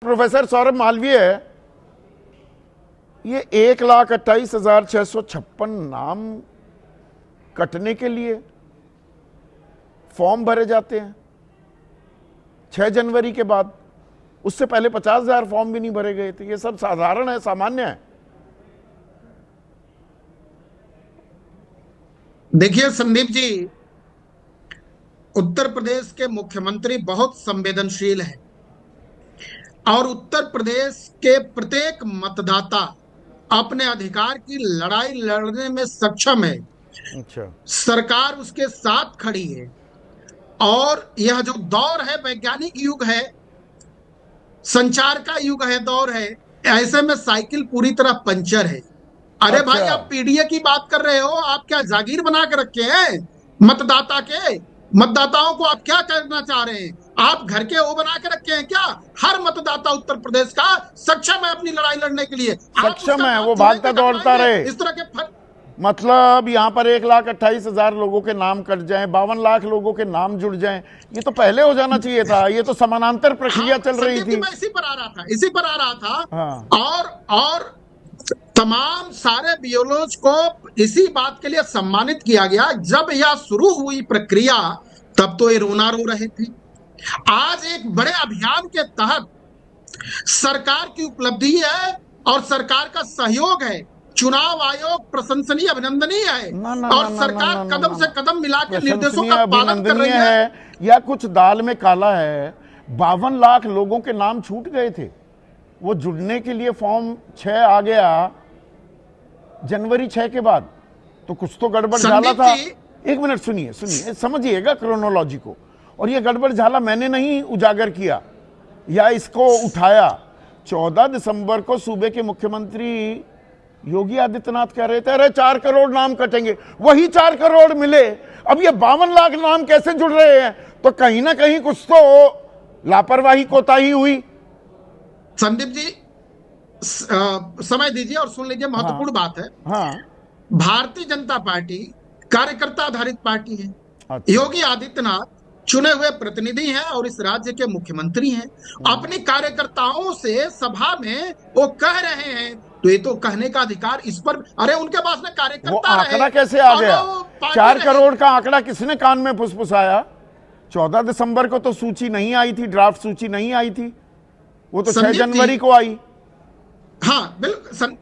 Professor Saurabh Malviya है, ये 1,28,656 नाम कटने के लिए फॉर्म भरे जाते हैं 6 जनवरी के बाद। उससे पहले 50,000 फॉर्म भी नहीं भरे गए थे। ये सब साधारण है, सामान्य है। देखिए संदीप जी, उत्तर प्रदेश के मुख्यमंत्री बहुत संवेदनशील है और उत्तर प्रदेश के प्रत्येक मतदाता अपने अधिकार की लड़ाई लड़ने में सक्षम है। अच्छा, सरकार उसके साथ खड़ी है और यह जो दौर है वैज्ञानिक युग है, संचार का युग है, दौर है। ऐसे में साइकिल पूरी तरह पंचर है। अरे अच्छा। भाई, आप पीडीए की बात कर रहे हो, आप क्या जागीर बना के रखे हैं मतदाता के? मतदाताओं को आप क्या करना चाह रहे हैं? आप घर के वो बना के रखे हैं क्या? हर मतदाता उत्तर प्रदेश का सक्षम है अपनी लड़ाई लड़ने के लिए। सक्षम है, वो भागता दौड़ता रहे। इस तरह के मतलब यहाँ पर 1,28,000 लोगों के नाम कट जाएं, 52 लाख लोगों के नाम जुड़ जाएं, ये तो पहले हो जाना चाहिए था। ये तो समानांतर प्रक्रिया चल रही थी। मैं इसी पर आ रहा था। हाँ। और तमाम सारे बीएलओज को इसी बात के लिए सम्मानित किया गया। जब यह शुरू हुई प्रक्रिया तब तो ये रोना रो रहे थे। आज एक बड़े अभियान के तहत सरकार की उपलब्धि है और सरकार का सहयोग है। चुनाव आयोग प्रशंसनीय, अभिनंदनीय है और सरकार कदम से कदम मिलाकर निर्देशों का पालन कर रही है। या कुछ दाल में काला है। 52 लाख लोगों के नाम छूट गए थे। वो जुड़ने के लिए फॉर्म 6 आ गया जनवरी 6 के बाद, तो कुछ तो गड़बड़ झाला था। एक मिनट सुनिए, समझिएगा क्रोनोलॉजी को। और ये गड़बड़ झाला मैंने नहीं उजागर किया या इसको उठाया। 14 दिसंबर को सूबे के मुख्यमंत्री योगी आदित्यनाथ कह रहे थे अरे 4 करोड़ नाम कटेंगे, वही 4 करोड़ मिले। अब ये 52 लाख नाम कैसे जुड़ रहे हैं? तो कहीं ना कहीं कुछ तो लापरवाही, कोताही हुई। संदीप जी, समय दीजिए और सुन लीजिए, महत्वपूर्ण बात है। हाँ। भारतीय जनता पार्टी कार्यकर्ता आधारित पार्टी है। अच्छा। योगी आदित्यनाथ चुने हुए प्रतिनिधि हैं और इस राज्य के मुख्यमंत्री हैं। अपने कार्यकर्ताओं से सभा में वो कह रहे हैं, तो ये तो कहने का अधिकार इस पर। अरे उनके पास में कार्यकर्ता, वो आंकड़ा कैसे आ गया? 4 करोड़ का आंकड़ा किसने कान में फुसफुसाया? 14 दिसंबर को तो सूची नहीं आई थी, ड्राफ्ट सूची नहीं आई थी। वो तो 6 जनवरी को आई। हाँ बिल्कुल।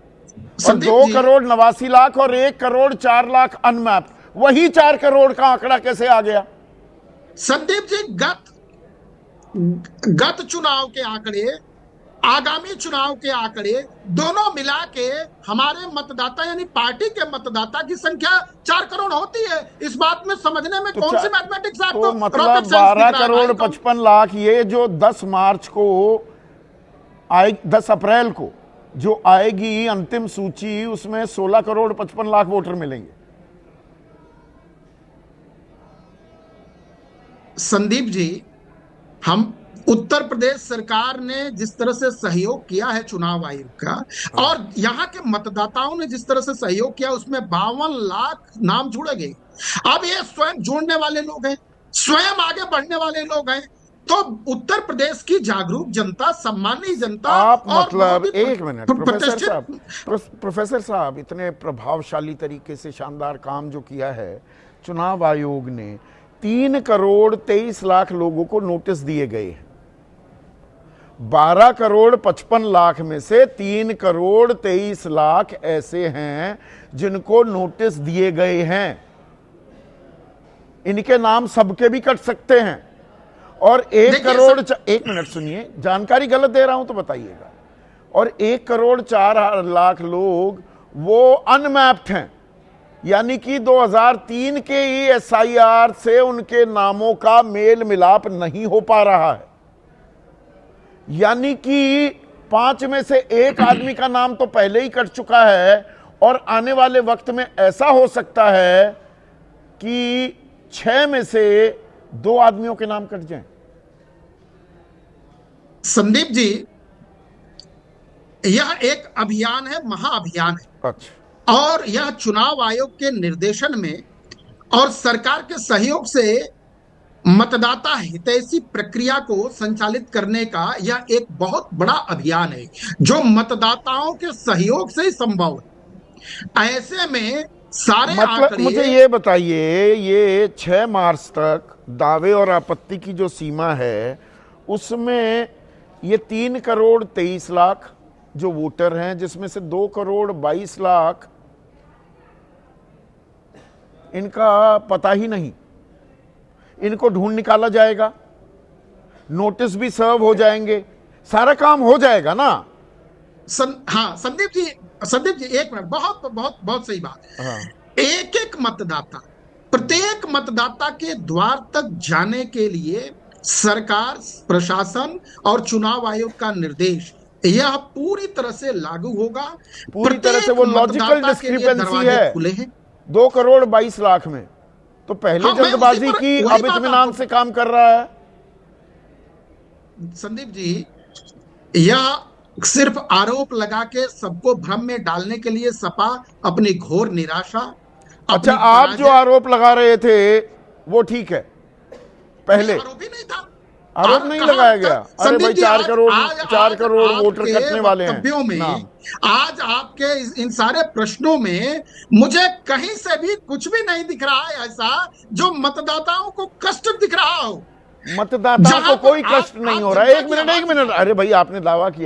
2 करोड़ 89 लाख और 1 करोड़ 4 लाख अनमैप, वही 4 करोड़ का आंकड़ा कैसे आ गया? संदीप जी, गत चुनाव के आंकड़े, आगामी चुनाव के आंकड़े दोनों मिला के हमारे मतदाता यानी पार्टी के मतदाता की संख्या 4 करोड़ होती है। इस बात में समझने में कौन सी मैथमेटिक्स आपको? तो मतलब 12 करोड़ 55 लाख, ये जो 10 मार्च को आए, 10 अप्रैल को जो आएगी अंतिम सूची, उसमें 16 करोड़ 55 लाख वोटर मिलेंगे। संदीप जी, हम उत्तर प्रदेश सरकार ने जिस तरह से सहयोग किया है चुनाव आयोग का, और यहाँ के मतदाताओं ने जिस तरह से सहयोग किया, उसमें 52 लाख नाम जुड़े गए। अब ये स्वयं जोड़ने वाले लोग हैं, स्वयं आगे बढ़ने वाले लोग हैं। तो उत्तर प्रदेश की जागरूक जनता, सम्मानित जनता, आप मतलब एक मिनट प्रोफेसर साहब, इतने प्रभावशाली तरीके से शानदार काम जो किया है चुनाव आयोग ने, 3 करोड़ 23 लाख लोगों को नोटिस दिए गए हैं। 12 करोड़ 55 लाख में से 3 करोड़ 23 लाख ऐसे हैं जिनको नोटिस दिए गए हैं। इनके नाम सबके भी कट सकते हैं। और 1 करोड़, एक मिनट सुनिए, जानकारी गलत दे रहा हूं तो बताइएगा। और 1 करोड़ 4 लाख लोग वो अनमैप्ड हैं, यानी कि 2003 के ही एसआईआर से उनके नामों का मेल मिलाप नहीं हो पा रहा है। यानी कि 5 में से 1 आदमी का नाम तो पहले ही कट चुका है और आने वाले वक्त में ऐसा हो सकता है कि 6 में से 2 आदमियों के नाम कट जाएं। संदीप जी, यह एक अभियान है, महाअभियान है। अच्छा। और यह चुनाव आयोग के निर्देशन में और सरकार के सहयोग से मतदाता हितैषी प्रक्रिया को संचालित करने का यह एक बहुत बड़ा अभियान है जो मतदाताओं के सहयोग से ही संभव है। ऐसे में सारे मतलब मुझे आंकड़े ये बताइए, ये 6 मार्च तक दावे और आपत्ति की जो सीमा है उसमें ये 3 करोड़ 23 लाख जो वोटर हैं, जिसमें से 2 करोड़ 22 लाख इनका पता ही नहीं, इनको ढूंढ निकाला जाएगा, नोटिस भी सर्व हो जाएंगे, सारा काम हो जाएगा ना। हाँ संदीप जी एक मिनट, बहुत बहुत बहुत सही बात है। हाँ। एक एक मतदाता, प्रत्येक मतदाता के द्वार तक जाने के लिए सरकार, प्रशासन और चुनाव आयोग का निर्देश यह पूरी तरह से लागू होगा। पूरी तरह से वो लॉजिकल डिस्क्रिपेंसी है खुले हैं 2 करोड़ 22 लाख में, तो पहले हाँ, मैं जल्दबाजी उसी पर- की, वही अब बात इत्मीनान आपको- से काम कर रहा है। संदीप जी, यह सिर्फ आरोप लगा के सबको भ्रम में डालने के लिए सपा अपनी घोर निराशा, अच्छा, अपनी आप जो पराजय- आरोप लगा रहे थे वो ठीक है, पहले आरोप ही नहीं था, आरोप नहीं लगाया गया। अरे भाई 4 करोड़ वोटर कटने वाले हैं वक्तव्यों में नाम। आज आपके इन सारे प्रश्नों में मुझे कहीं से भी कुछ भी नहीं दिख रहा है ऐसा जो मतदाताओं को कष्ट दिख रहा हो। मतदाताओं को जहां पर कोई कष्ट नहीं हो रहा है। जनता की एक मिनट, अरे भाई आपने दावा किया